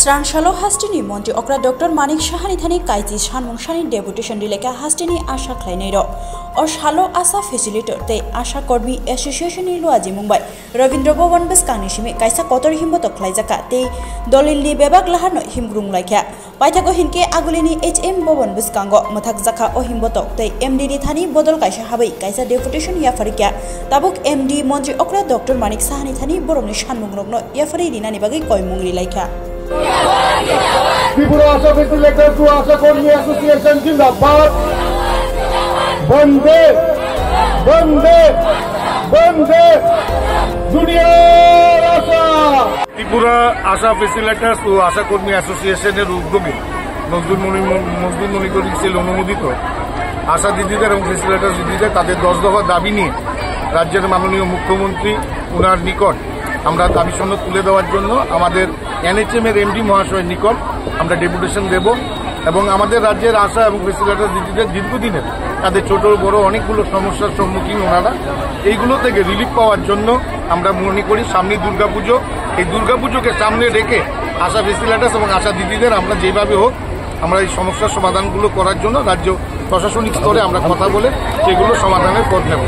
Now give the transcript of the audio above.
Sransalo Hastini Monti Okra Dr. Manik Shahani Thani Kaiti Shanmung Shani Deputation Dileka Hastini Asha Kleinero or Shalo Asa Facilitator Te Asha Kormi Association Iluaji Mumbai Ravindra Bhavan Beskanishimi Kaisa Kotor Himboto Klaizaka Te Dolili Bebak Lahano Himgrung Laika Paitago Hinke Agulini HM Bhavan Beskango Mathak Zaka O Himboto Te MD Thani Bodol Kaisha Habai Kaisa Deputation Yafarika Tabuk MD Monti Okra Dr. Manik Shahani Thani Boromni Shanmung Rogno Yafari Dinani Bagi Koimungli Laika Tripura Asha Facilitator to Asha Kormi Association Jindabad. Bande, Bande, Bande, Dunia Asha. Tripura Asha Facilitator to Asha Kormi Association এর উদ্যোগে মজদুর monitoring অনুমোদিত আশা দিদিদের এবং ফ্যাসিলিটার দিদিদের তাদের 10 দফা দাবি নিয়ে রাজ্যের মাননীয় মুখ্যমন্ত্রী ওনার নিকট আমরা দাবি সনদ তুলে দেওয়ার জন্য আমাদের এনএচএম এর এমডি মহাশয়ের নিকট আমরা ডেপুটেশন দেব এবং আমাদের রাজ্যের আশা এবং ফ্যাসিলিটার দিদিদের দীর্ঘদিনের তাদের ছোট বড় অনেকগুলো সমস্যার সম্মুখীন ওনারা এইগুলো থেকে রিলিফ পাওয়ার জন্য আমরা মনে করি সামনে দুর্গাপুজো এই দুর্গাপুজোকে সামনে রেখে আশা ফ্যাসিলিটার এবং আশা দিদিদের আমরা যেভাবে হোক আমরা এই সমস্যার সমাধানগুলো করার জন্য রাজ্য প্রশাসনিক স্তরে আমরা কথা বলে সেগুলো সমাধানের পথ নেব।